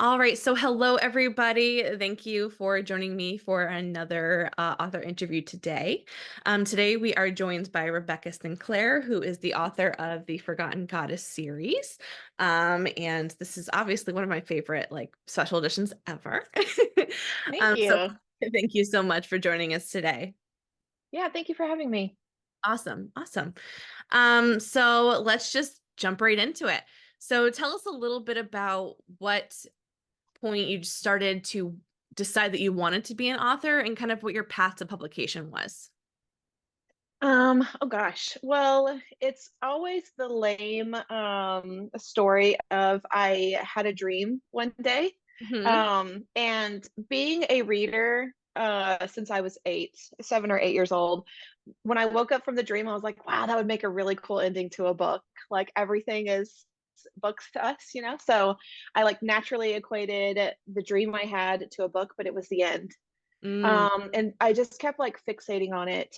All right. So, hello, everybody. Thank you for joining me for another author interview today. Today, we are joined by Rebekah Sinclair, who is the author of the Forgotten Goddess series. And this is obviously one of my favorite, special editions ever. Thank So, you. thank you so much for joining us today. Yeah, thank you for having me. Awesome. Awesome. So, let's just jump right into it. So, tell us a little bit about what point you started to decide that you wanted to be an author and kind of what your path to publication was? Oh gosh. Well, it's always the lame story of I had a dream one day. Mhm. And being a reader since I was 7 or 8 years old, when I woke up from the dream, I was like, wow, that would make a really cool ending to a book. Like everything is books to us. So I like naturally equated the dream I had to a book, but it was the end. Mm, And I just kept like fixating on it.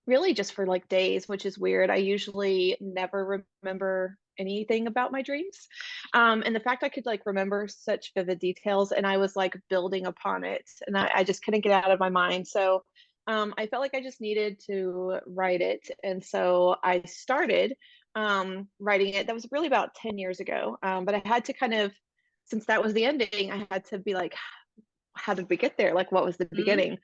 Really just for like days, which is weird. I usually never remember anything about my dreams. And the fact I could like remember such vivid details and I was like building upon it and I just couldn't get out of my mind. So I felt like I just needed to write it. And so I started writing it. That was really about 10 years ago. But I had to kind of, since that was the ending, I had to be like, how did we get there? Like, what was the mhm. beginning?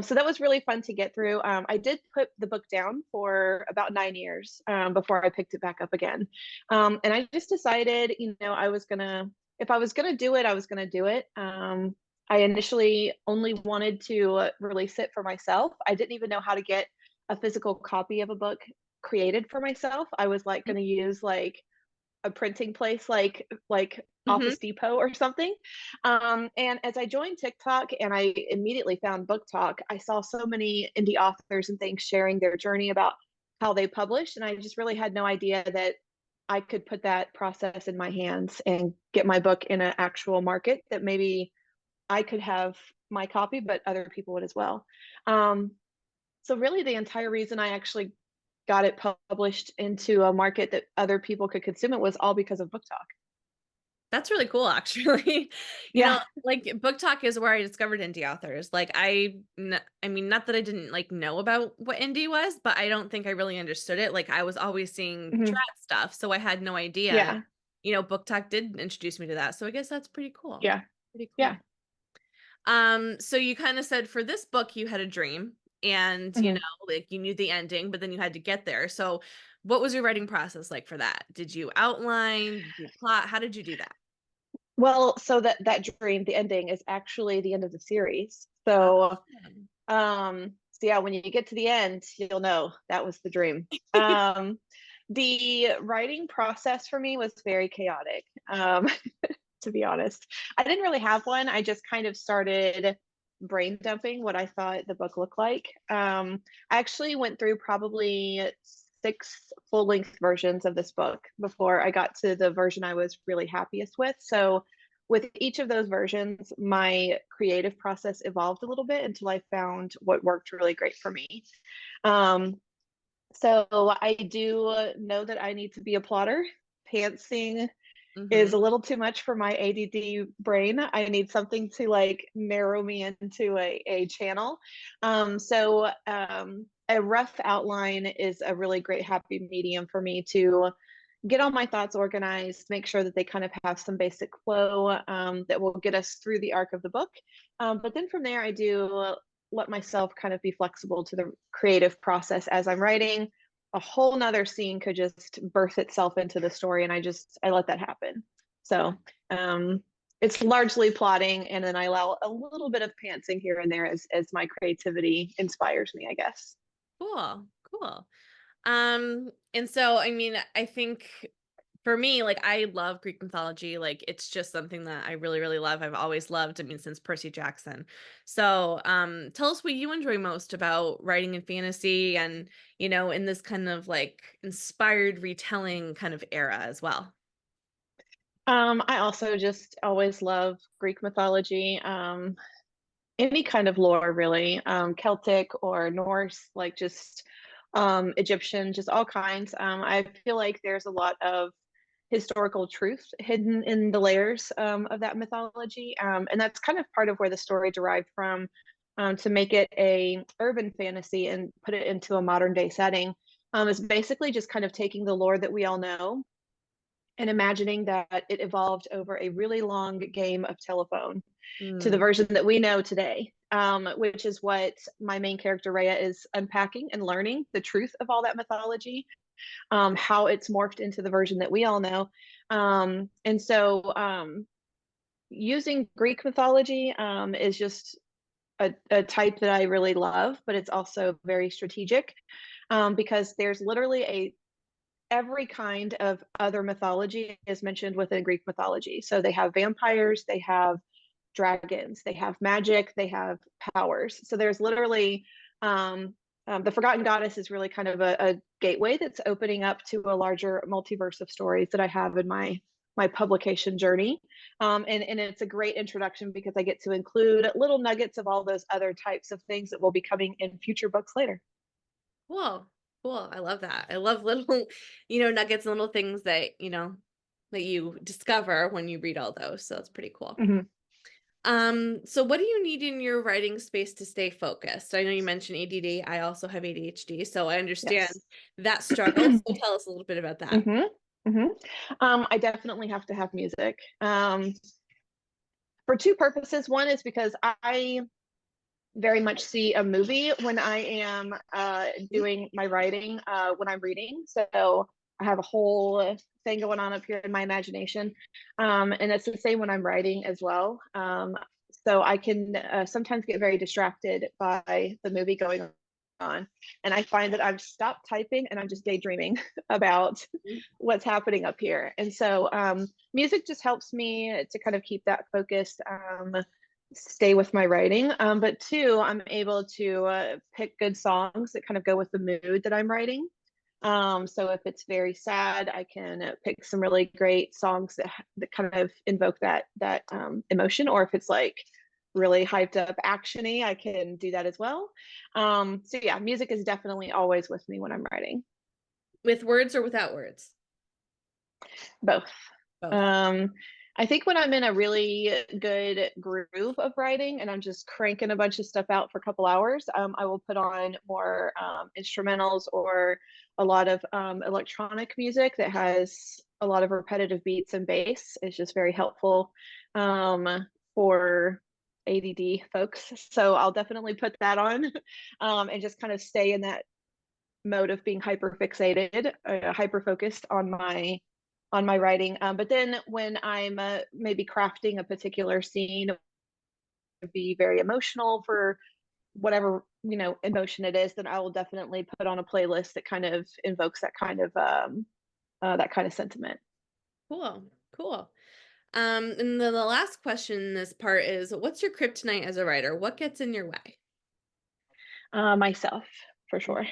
So that was really fun to get through. I did put the book down for about 9 years before I picked it back up again. And I just decided, if I was gonna do it, I was gonna do it. I initially only wanted to release it for myself. I didn't even know how to get a physical copy of a book created for myself. I was like going to use like a printing place like Mhm. Office Depot or something. And as I joined TikTok and I immediately found Book Talk, I saw so many indie authors and things sharing their journey about how they published, and I just really had no idea that I could put that process in my hands and get my book in an actual market that maybe I could have my copy, but other people would as well. Um, so really, the entire reason I actually got it published into a market that other people could consume it was all because of Book Talk. That's really cool, actually. Yeah. Book Talk is where I discovered indie authors. I mean, not that I didn't know about what indie was, but I don't think I really understood it. Like, I was always seeing Mhm. trad stuff, so I had no idea. Yeah. Book Talk did introduce me to that, so I guess that's pretty cool. Yeah. Pretty Yeah. cool. So you kind of said for this book you had a dream and Mhm. you knew the ending, but then you had to get there. So what was your writing process like for that? Did you outline, did you plot? How did you do that? Well, so that dream, the ending is actually the end of the series. Oh, So yeah, when you get to the end, you'll know that was the dream. The writing process for me was very chaotic. To be honest, I didn't really have one. I just kind of started brain dumping what I thought the book looked like. I actually went through probably six full length versions of this book before I got to the version I was really happiest with. So, with each of those versions, my creative process evolved a little bit until I found what worked really great for me. Um, so, I do know that I need to be a plotter. Pantsing is mm-hmm. a little too much for my ADD brain. I need something to like narrow me into a channel. A rough outline is a really great happy medium for me to get all my thoughts organized, make sure that they kind of have some basic flow that will get us through the arc of the book. But then from there, I do let myself kind of be flexible to the creative process as I'm writing. A whole nother scene could just birth itself into the story, and I let that happen. So um, it's largely plotting, and then I allow a little bit of pantsing here and there as my creativity inspires me, I guess. Cool, cool. And so I mean, I think for me, I love Greek mythology. Like it's just something that I really, really love. I've always loved, I mean, since Percy Jackson. So tell us what you enjoy most about writing in fantasy and, in this kind of inspired retelling kind of era as well. I also just always love Greek mythology, any kind of lore, really, Celtic or Norse, like just Egyptian, just all kinds. I feel like there's a lot of historical truth hidden in the layers of that mythology. And that's kind of part of where the story derived from, to make it a urban fantasy and put it into a modern day setting. Is basically just kind of taking the lore that we all know and imagining that it evolved over a really long game of telephone to the Mm. version that we know today, which is what my main character Rhea is unpacking and learning the truth of all that mythology, how it's morphed into the version that we all know. And so using Greek mythology is just a type that I really love, but it's also very strategic, because there's literally a every kind of other mythology is mentioned within Greek mythology. So they have vampires, they have dragons, they have magic, they have powers. So there's literally the Forgotten Goddess is really kind of a gateway that's opening up to a larger multiverse of stories that I have in my publication journey. And it's a great introduction because I get to include little nuggets of all those other types of things that will be coming in future books later. Cool. Cool. I love that. I love little, nuggets and little things that, that you discover when you read all those. So it's pretty cool. Mhm. So what do you need in your writing space to stay focused? I know you mentioned ADD. I also have ADHD, so I understand Yes. that struggle. So tell us a little bit about that. hmm hmm I definitely have to have music, for two purposes. One is because I very much see a movie when I am doing my writing, when I'm reading. So I have a whole thing going on up here in my imagination. And it's the same when I'm writing as well. So I can sometimes get very distracted by the movie going on. And I find that I've stopped typing and I'm just daydreaming about Mhm. what's happening up here. And so music just helps me to kind of keep that focused, stay with my writing. But two, I'm able to pick good songs that kind of go with the mood that I'm writing. So if it's very sad, I can pick some really great songs that kind of invoke that emotion. Or if it's like really hyped up actiony, I can do that as well. So yeah, music is definitely always with me when I'm writing. With words or without words? Both. Both. Um, I think when I'm in a really good groove of writing and I'm just cranking a bunch of stuff out for a couple hours, I will put on more instrumentals or a lot of electronic music that has a lot of repetitive beats and bass. It's just very helpful for ADD folks. So I'll definitely put that on, and just kind of stay in that mode of being hyper fixated, hyper focused on my writing. But then when I'm maybe crafting a particular scene, be very emotional for whatever emotion it is, then I will definitely put on a playlist that kind of invokes that kind of sentiment. Cool. Cool. And then the last question in this part is, what's your kryptonite as a writer? What gets in your way? Myself, for sure.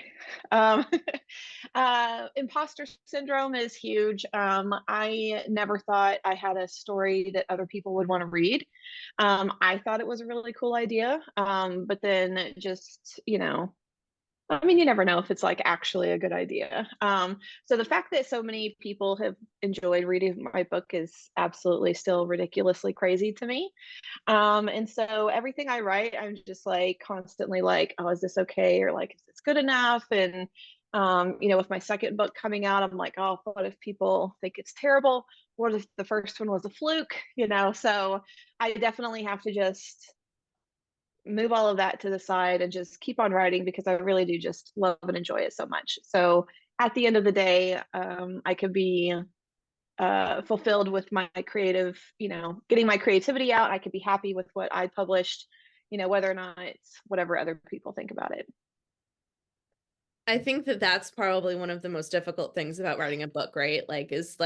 Imposter syndrome is huge. I never thought I had a story that other people would want to read. I thought it was a really cool idea, but then just, I mean, you never know if it's like actually a good idea. So the fact that so many people have enjoyed reading my book is absolutely still ridiculously crazy to me. And so everything I write, I'm just like constantly like, oh, is this okay? Or like, is this good enough? And with my second book coming out, I'm like, oh, what if people think it's terrible? What if the first one was a fluke? So I definitely have to just move all of that to the side and just keep on writing because I really do just love and enjoy it so much. So at the end of the day, I could be fulfilled with my creative, getting my creativity out. I could be happy with what I published, whether or not it's whatever other people think about it. I think that that's probably one of the most difficult things about writing a book, right? Is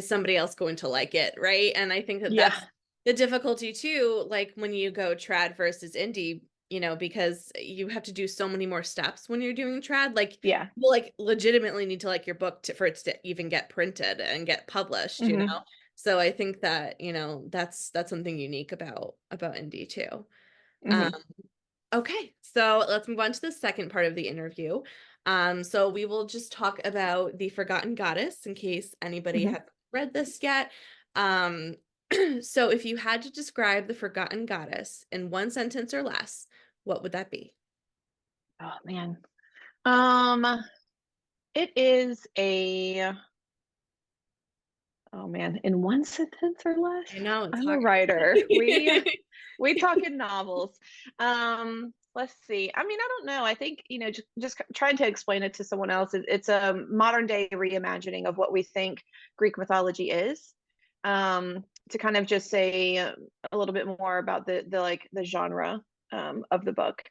somebody else going to like it, right? And I think that Yeah. that's the difficulty too, like when you go trad versus indie, because you have to do so many more steps when you're doing trad. Like, Yeah. you like legitimately need to like your book for it to even get printed and get published. hmm So I think that, that's something unique about indie too. Um, hmm Okay, so let's move on to the second part of the interview. So we will just talk about the Forgotten Goddess in case anybody hmm has read this yet. Um, so if you had to describe the forgotten goddess in one sentence or less, what would that be? Oh man. Um, it is oh man, in one sentence or less? I know it's I'm a hard. writer. We talk in novels. Let's see. I mean, I don't know. I think, just trying to explain it to someone else, it's a modern day reimagining of what we think Greek mythology is. To kind of just say a little bit more about the like the genre of the book.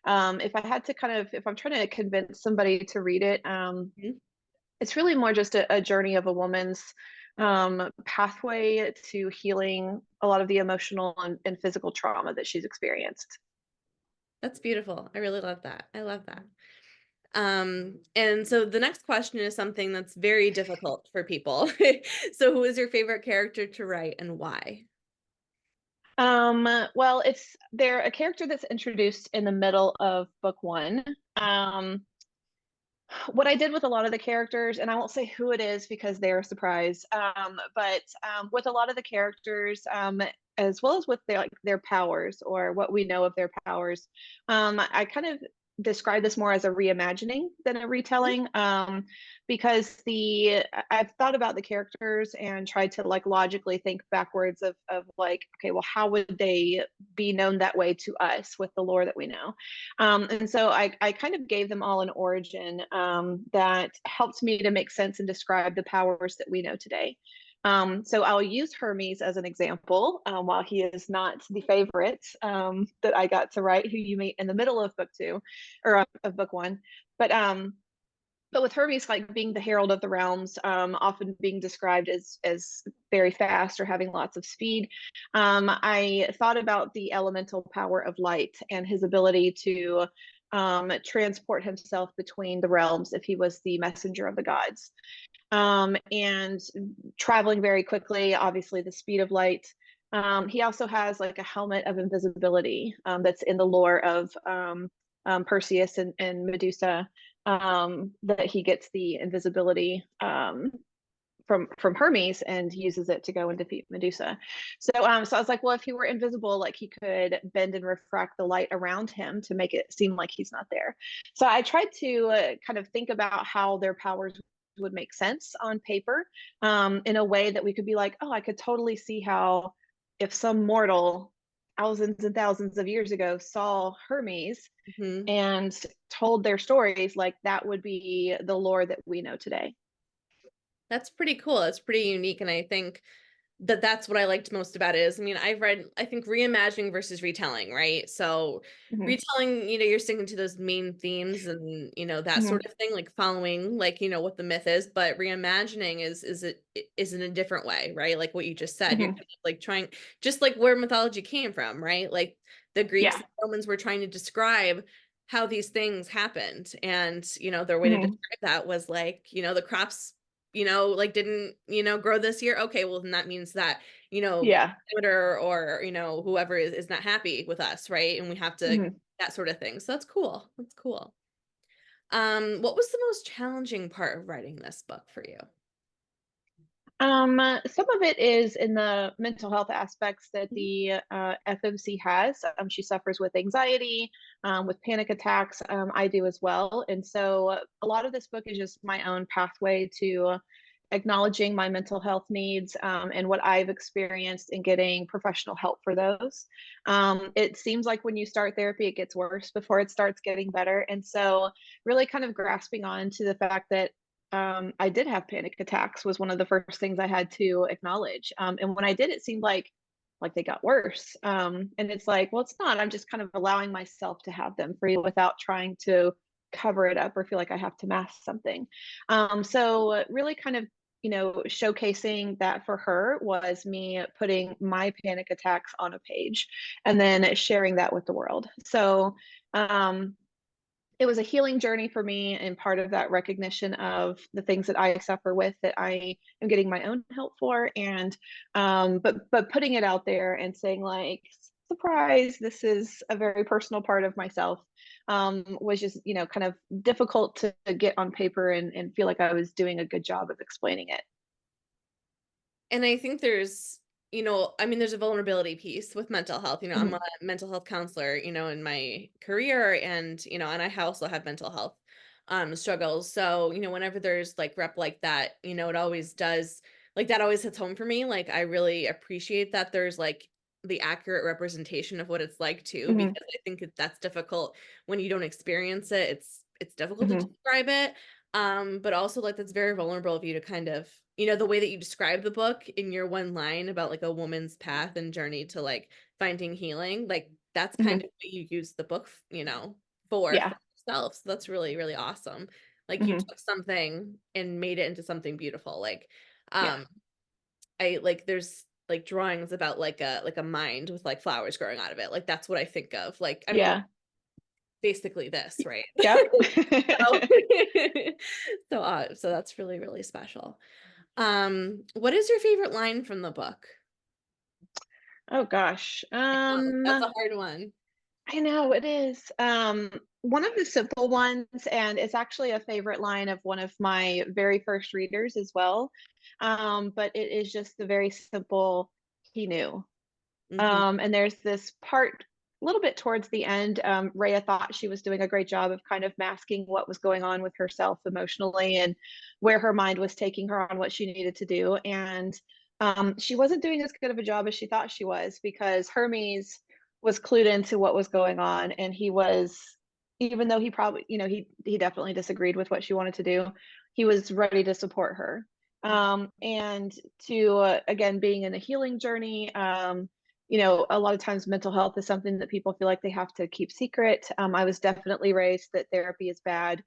If I had to if I'm trying to convince somebody to read it, Mhm. it's really more just a journey of a woman's pathway to healing a lot of the emotional and physical trauma that she's experienced. That's beautiful. I really love that. I love that. And so the next question is something that's very difficult for people. So who is your favorite character to write and why? Well, they're a character that's introduced in the middle of book one. What I did with a lot of the characters, and I won't say who it is because they're a surprise, but with a lot of the characters, as well as with their powers or what we know of their powers, I kind of describe this more as a reimagining than a Mhm. retelling, because I've thought about the characters and tried to like logically think backwards of like, okay, well, how would they be known that way to us with the lore that we know? And so I kind of gave them all an origin that helped me to make sense and describe the powers that we know today. So I'll use Hermes as an example, while he is not the favorite that I got to write, who you meet in the middle of book two, or of book one. But with Hermes like being the herald of the realms, often being described as very fast or having lots of speed, I thought about the elemental power of light and his ability to transport himself between the realms if he was the messenger of the gods, and traveling very quickly, obviously the speed of light. He also has like a helmet of invisibility, that's in the lore of Perseus and Medusa, that he gets the invisibility from Hermes and uses it to go and defeat Medusa. So I was like, well, if he were invisible, like he could bend and refract the light around him to make it seem like he's not there. So I tried to kind of think about how their powers would make sense on paper, in a way that we could be like, oh, I could totally see how if some mortal thousands and thousands of years ago saw Hermes Mhm. and told their stories, like that would be the lore that we know today. That's pretty cool. It's pretty unique, and I think that that's what I liked most about it is, I mean, I've read, I think reimagining versus retelling, right? So Hmm. retelling, you're sticking to those main themes and, that Hmm. sort of thing, like following, like, what the myth is, but reimagining is in a different way, right? Like what you just said, you're Hmm. kind of like trying, just like where mythology came from, right? Like the Greeks Yeah. and Romans were trying to describe how these things happened. And, their way to Hmm. describe that was like, the crops like didn't, grow this year. Okay, well then that means that, Yeah. Twitter or, whoever is not happy with us, right? And we have to Hmm. that sort of thing. So that's cool. That's cool. What was the most challenging part of writing this book for you? Some of it is in the mental health aspects that Mhm. the FMC has. She suffers with anxiety, with panic attacks. I do as well. And so a lot of this book is just my own pathway to acknowledging my mental health needs, and what I've experienced in getting professional help for those. It seems like when you start therapy, it gets worse before it starts getting better. And so, really kind of grasping on to the fact that I did have panic attacks was one of the first things I had to acknowledge. And when I did, it seemed like they got worse. And it's like, well, it's not. I'm just kind of allowing myself to have them free without trying to cover it up or feel like I have to mask something. So really kind of, showcasing that for her was me putting my panic attacks on a page and then sharing that with the world. So um, it was a healing journey for me, and part of that recognition of the things that I suffer with that I am getting my own help for, and but putting it out there and saying like, surprise, this is a very personal part of myself, was just kind of difficult to get on paper and feel like I was doing a good job of explaining it. And I think there's, I mean, there's a vulnerability piece with mental health. I'm Mhm, a mental health counselor, in my career, and and I also have mental health struggles. So, whenever there's like rep like that, it always does, like, that always hits home for me. Like, I really appreciate that there's like the accurate representation of what it's like too, mhm, because I think that's difficult when you don't experience it. It's difficult to mhm. describe it. But also, like, that's very vulnerable of you to kind of, the way that you describe the book in your one line about like a woman's path and journey to like finding healing, like that's kind Mhm. of what you use the book, for Yeah. yourself. So that's really, really awesome. Like, you Mhm. took something and made it into something beautiful. Like, Yeah. um, I like there's like drawings about like a mind with like flowers growing out of it. Like that's what I think of. Like, I mean, Yeah. basically this, right? Yep. So, so that's really, really special. What is your favorite line from the book? Oh gosh. Oh, that's a hard one. I know it is. One of the simple ones, and it's actually a favorite line of one of my very first readers as well. But it is just the very simple, he knew. Mhm. And there's this part a little bit towards the end. Rhea thought she was doing a great job of kind of masking what was going on with herself emotionally and where her mind was taking her on what she needed to do. And she wasn't doing as good of a job as she thought she was because Hermes was clued into what was going on. And he was, even though he probably, he definitely disagreed with what she wanted to do, he was ready to support her. And to, again, being in a healing journey, a lot of times mental health is something that people feel like they have to keep secret. I was definitely raised that therapy is bad.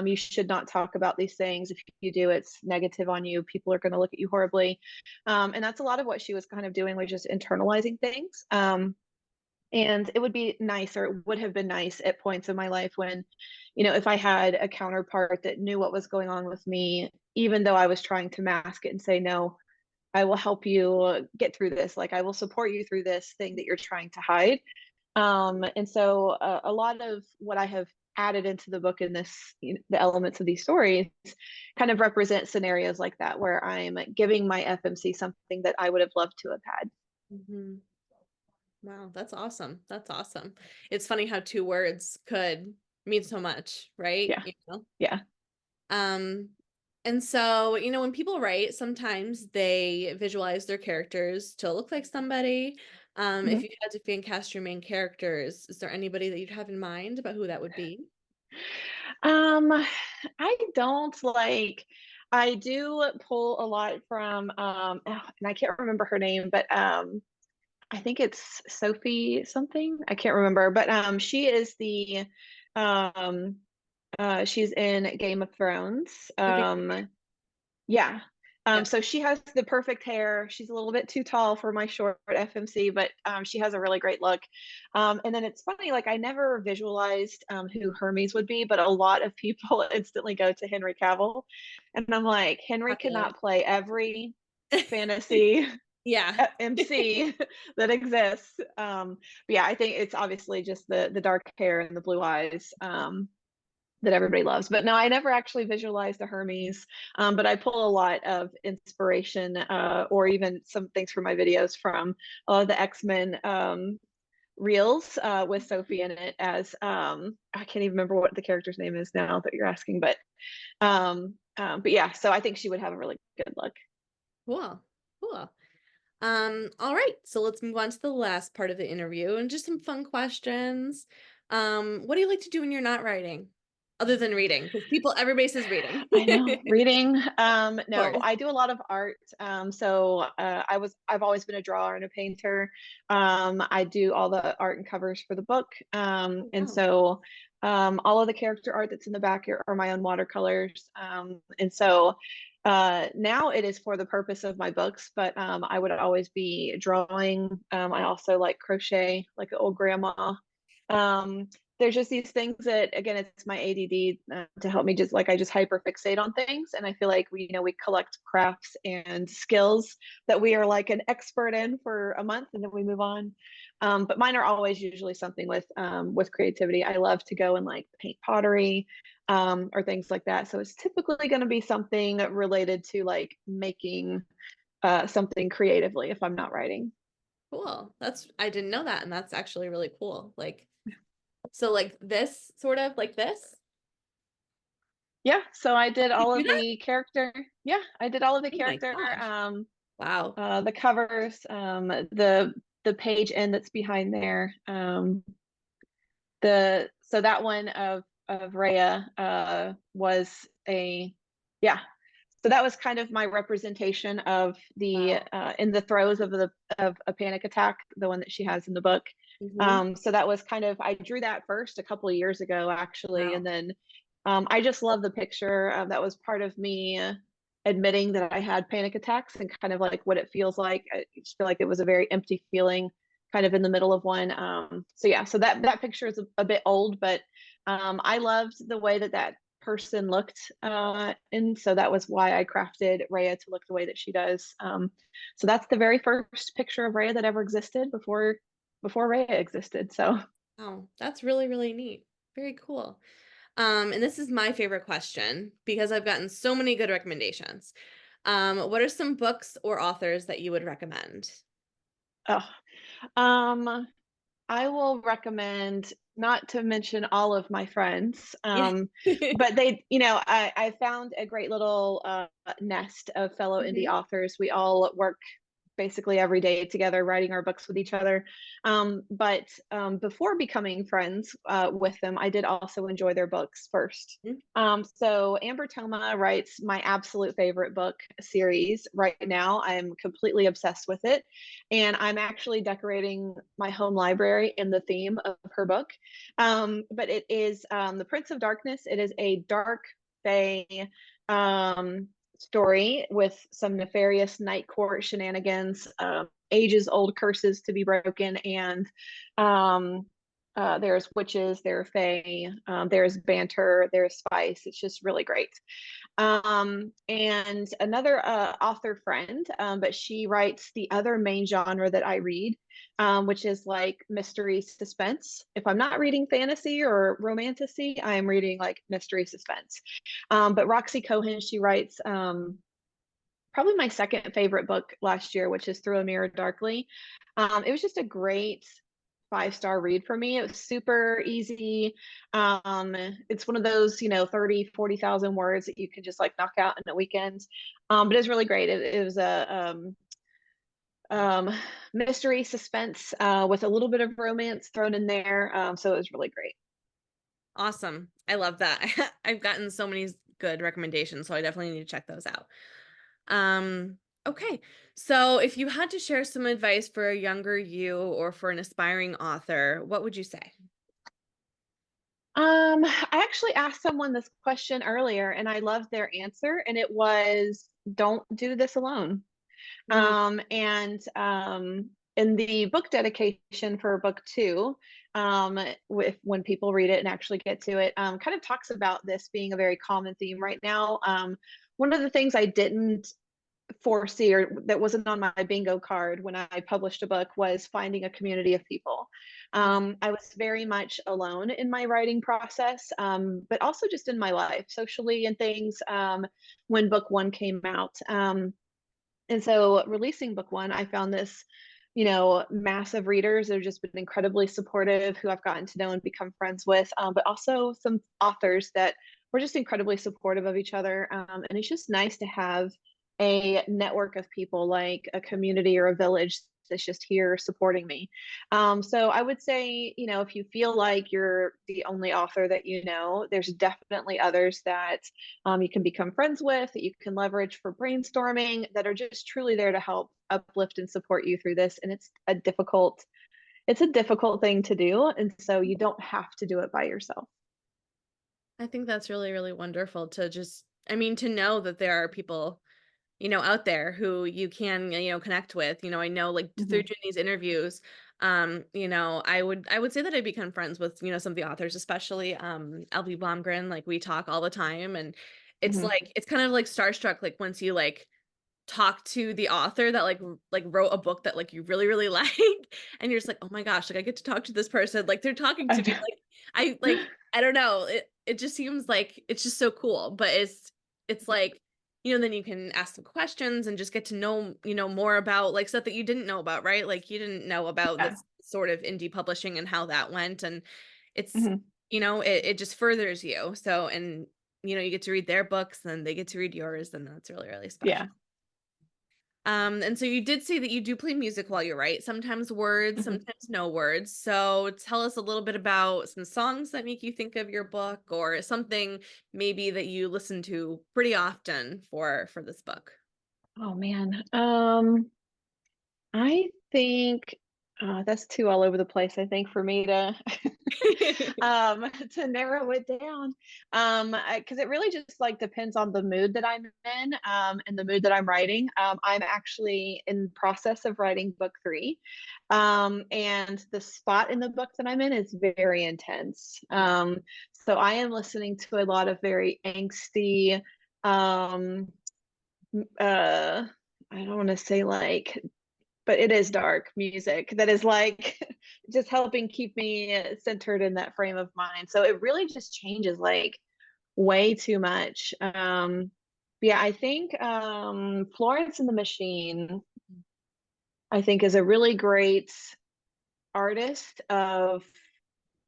You should not talk about these things. If you do, it's negative on you. People are going to look at you horribly. And that's a lot of what she was kind of doing, was just internalizing things. And it would be nice, or it would have been nice at points in my life when, if I had a counterpart that knew what was going on with me, even though I was trying to mask it and say, no, I will help you get through this. Like, I will support you through this thing that you're trying to hide. And so a lot of what I have added into the book in this, the elements of these stories kind of represent scenarios like that, where I'm giving my FMC something that I would have loved to have had. Mhm. Wow, that's awesome. That's awesome. It's funny how two words could mean so much, right? Yeah. Yeah. Um, and so, when people write, sometimes they visualize their characters to look like somebody. If Mhm. you had to fan cast your main characters, is there anybody that you'd have in mind about who that would be? Um, I don't like, I do pull a lot from, and I can't remember her name, but I think it's Sophie something. I can't remember, but she is the um she's in Game of Thrones. Okay. Yeah. Yep. So she has the perfect hair. She's a little bit too tall for my short FMC, but she has a really great look. And then it's funny, like, I never visualized who Hermes would be, but a lot of people instantly go to Henry Cavill, and I'm like, Henry Popular. cannot play every fantasy Yeah. MC that exists. But yeah, I think it's obviously just the dark hair and the blue eyes, that everybody loves. But no, I never actually visualized a Hermes. But I pull a lot of inspiration, or even some things from my videos from the X-Men reels, with Sophie in it as, I can't even remember what the character's name is now that you're asking, but yeah, so I think she would have a really good look. Cool. Cool. All right, so let's move on to the last part of the interview and just some fun questions. What do you like to do when you're not writing? Other than reading? Because everybody says reading. I know, reading. Of No, course. I do a lot of art. So I've always been a drawer and a painter. I do all the art and covers for the book. And Oh, so all of the character art that's in the back are my own watercolors. And so now it is for the purpose of my books, but I would always be drawing. I also like crochet, like an old grandma. Um, there's just these things that, again, it's my ADD, to help me, just like, I just hyper fixate on things, and I feel like we collect crafts and skills that we are like an expert in for a month, and then we move on. But mine are always usually something with creativity. I love to go and like paint pottery, or things like that. So it's typically going to be something related to like making something creatively if I'm not writing. Cool. I didn't know that, and that's actually really cool. Like, so like this sort of like this? Yeah, so I did You all do of that? the character. Yeah, I did all of the Oh my character, gosh. Wow. the covers, the page end that's behind there. The so that one of Rhea was a yeah. So that was kind of my representation of the Wow. in the throes of a panic attack, the one that she has in the book. Hmm. So that was kind of I drew that first a couple of years ago actually, and Wow. then I just love the picture. That was part of me admitting that I had panic attacks and kind of like what it feels like. I just feel like it was a very empty feeling kind of in the middle of one. So yeah, so that picture is a bit old, but I loved the way that person looked, and so that was why I crafted Rhea to look the way that she does. So that's the very first picture of Rhea that ever existed before Rhea existed. So Wow. That's really, really neat. Very cool. And this is my favorite question because I've gotten so many good recommendations. What are some books or authors that you would recommend? oh, um, I will recommend not to mention all of my friends, Yeah. but I found a great little nest of fellow indie Mhm. authors. We all work basically every day together, writing our books with each other. But before becoming friends with them, I did also enjoy their books first. So Amber Toma writes my absolute favorite book series right now. I'm completely obsessed with it. And I'm actually decorating my home library in the theme of her book. But it is The Prince of Darkness. It is a dark fae um, story with some nefarious night court shenanigans, ages old curses to be broken, and um, there's witches, there are fae, there's banter, there's spice. It's just really great. And another author friend, but she writes the other main genre that I read, which is like mystery suspense. If I'm not reading fantasy or romantasy, I am reading like mystery suspense. But Roxy Cohen, she writes probably my second favorite book last year, which is Through a Mirror Darkly. It was just a great 5-star read for me. It was super easy. It's one of those, 30, 40,000 words that you can just like knock out in a weekend. But it's really great. It was a um, mystery suspense with a little bit of romance thrown in there. So it was really great. Awesome. I love that. I've gotten so many good recommendations, so I definitely need to check those out. Okay. So if you had to share some advice for a younger you or for an aspiring author, what would you say? I actually asked someone this question earlier and I loved their answer, and it was don't do this alone. Mm, And in the book dedication for book two, with when people read it and actually get to it, kind of talks about this being a very common theme right now. One of the things I didn't foresee or that wasn't on my bingo card when I published a book was finding a community of people. mm, I was very much alone in my writing process, but also just in my life, socially and things, when book one came out. And so releasing book one, I found this, massive readers that have just been incredibly supportive, who I've gotten to know and become friends with, but also some authors that were just incredibly supportive of each other. And it's just nice to have a network of people, like a community or a village that's just here supporting me. So I would say, if you feel like you're the only author that there's definitely others that you can become friends with, that you can leverage for brainstorming, that are just truly there to help uplift and support you through this. And it's a difficult thing to do. And so you don't have to do it by yourself. I think that's really, really wonderful to just, I mean, to know that there are people, out there who you can, connect with. I know like through Mhm, doing these interviews, I would say that I become friends with, some of the authors, especially LB Blomgren. Like we talk all the time, and mhm. it's kind of like starstruck, like once you like talk to the author that like wrote a book that like you really, really like, and you're just like, oh my gosh, like I get to talk to this person, like they're talking to me. I don't know. It just seems like it's just so cool. But it's like then you can ask some questions and just get to know, more about like stuff that you didn't know about, right? Like you didn't know about Yeah. this sort of indie publishing and how that went. And it's, Mhm. it just furthers you. So, and, you get to read their books and they get to read yours. And that's really, really Yeah. special. And so you did say that you do play music while you write, sometimes words, Mhm. sometimes no words. So tell us a little bit about some songs that make you think of your book or something maybe that you listen to pretty often for this book. Oh man. I think that's too all over the place. I think for me to to narrow it down, because it really just like depends on the mood that I'm in, and the mood that I'm writing. I'm actually in process of writing book three, and the spot in the book that I'm in is very intense. So I am listening to a lot of very angsty. Um, I don't want to say like, but it is dark music that is like just helping keep me centered in that frame of mind. So it really just changes like way too much. Yeah, I think Florence and the Machine, I think, is a really great artist of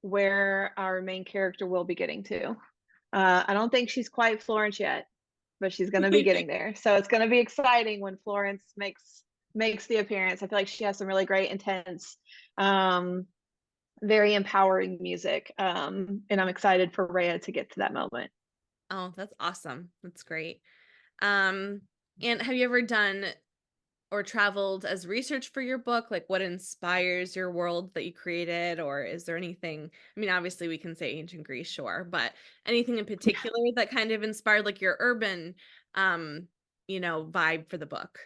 where our main character will be getting to. I don't think she's quite Florence yet, but she's going to be getting there. So it's going to be exciting when Florence makes the appearance. I feel like she has some really great, intense, um, very empowering music, and I'm excited for Rhea to get to that moment. Oh, that's awesome. That's great. Um, and have you ever done or traveled as research for your book? Like what inspires your world that you created? Or is there anything, I mean, obviously we can say ancient Greece, sure, but anything in particular that kind of inspired like your urban, um, vibe for the book?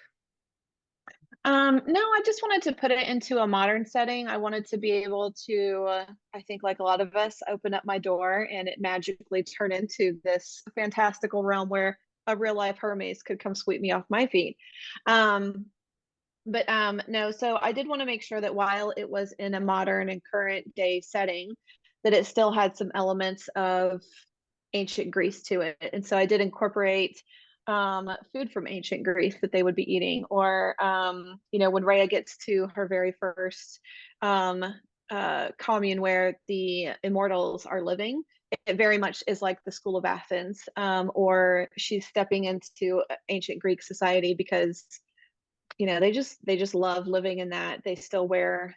No, I just wanted to put it into a modern setting. I wanted to be able to, I think, like a lot of us, open up my door and it magically turn into this fantastical realm where a real life Hermes could come sweep me off my feet. Um, but no, so I did want to make sure that while it was in a modern and current day setting, that it still had some elements of ancient Greece to it. And so I did incorporate food from ancient Greece that they would be eating, or when Rhea gets to her very first um, commune where the immortals are living. It very much is like the School of Athens, or she's stepping into ancient Greek society because they just love living in that. They still wear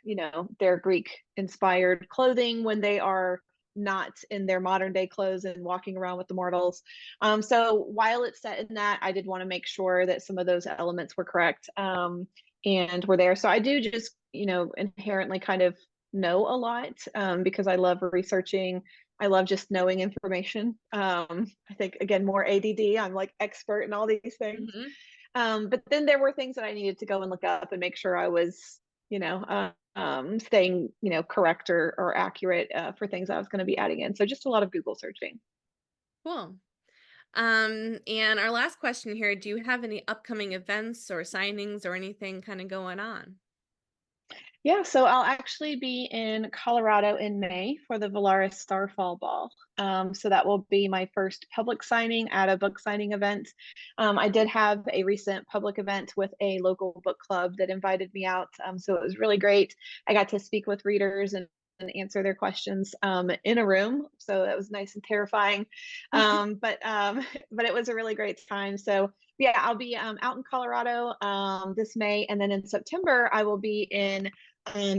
their Greek inspired clothing when they are not in their modern day clothes and walking around with the mortals. So while it's set in that, I did want to make sure that some of those elements were correct, and were there. So I do just inherently kind of know a lot, because I love researching. I love just knowing information. I think again, more ADD. I'm like expert in all these things. Hmm. But then there were things that I needed to go and look up and make sure I was, staying, correct or accurate, for things I was going to be adding in. So just a lot of Google searching. Cool. And our last question here, do you have any upcoming events or signings or anything kind of going on? Yeah, so I'll actually be in Colorado in May for the Valaris Starfall Ball. So that will be my first public signing at a book signing event. I did have a recent public event with a local book club that invited me out. So it was really great. I got to speak with readers and answer their questions, in a room. So that was nice and terrifying. But it was a really great time. So yeah, I'll be out in Colorado this May, and then in September I will be in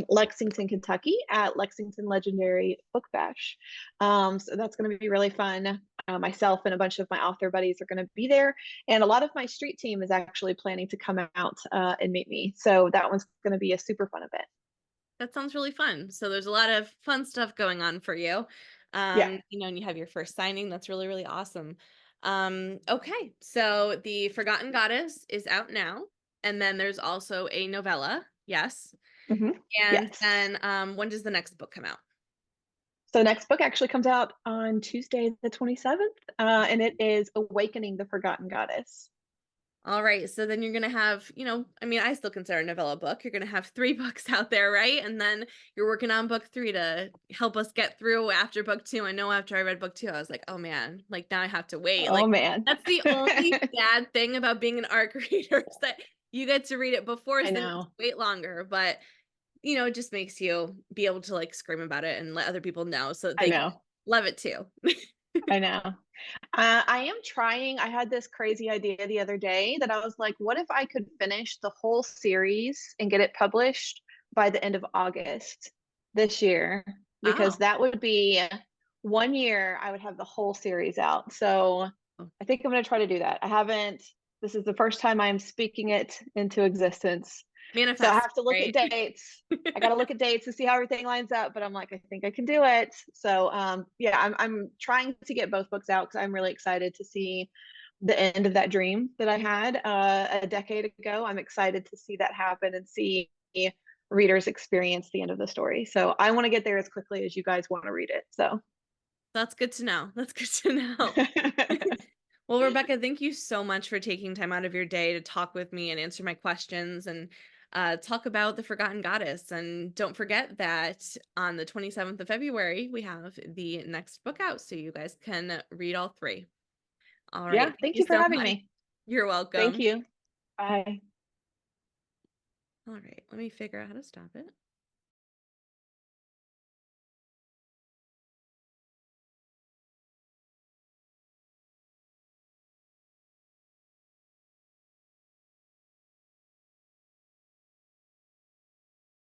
Lexington, Kentucky at Lexington Legendary Book Bash. So that's going to be really fun. Myself and a bunch of my author buddies are going to be there. And a lot of my street team is actually planning to come out and meet me. So that one's going to be a super fun event. That sounds really fun. So there's a lot of fun stuff going on for you. Yeah. And you have your first signing. That's really, really awesome. Okay. So The Forgotten Goddess is out now. And then there's also a novella. Yes. Hmm. And Yes. then when does the next book come out? So next book actually comes out on Tuesday, the 27th, and it is Awakening the Forgotten Goddess. All right. So then you're going to have, I mean, I still consider a novella book. You're going to have 3 books out there, right? And then you're working on book 3 to help us get through after book 2. I know after I read book 2, I was like, oh man, like now I have to wait. Oh Like man. that's the only bad thing about being an ARC reader is that you get to read it before, I so then you have to know. wait longer. But, it just makes you be able to like scream about it and let other people know so that I they can know. love it too. I know. I am trying. I had this crazy idea the other day that I was like, what if I could finish the whole series and get it published by the end of August this year? Because Oh. that would be 1 year, I would have the whole series out. So I think I'm going to try to do that. I haven't, this is the first time I'm speaking it into existence. So I Manifest, have to look at right? dates. I got to look at dates to see how everything lines up, but I'm like, I think I can do it. So yeah, I'm trying to get both books out because I'm really excited to see the end of that dream that I had a decade ago. I'm excited to see that happen and see readers experience the end of the story. So I want to get there as quickly as you guys want to read it. So That's good to know. That's good to know. Well, Rebecca, thank you so much for taking time out of your day to talk with me and answer my questions and talk about The Forgotten Goddess. And don't forget that on the 27th of February, we have the next book out, so you guys can read all 3. All right. yeah, Thank thank you you for so having much. me. You're Thank welcome. you. Bye. All right. Let me figure out how to stop it.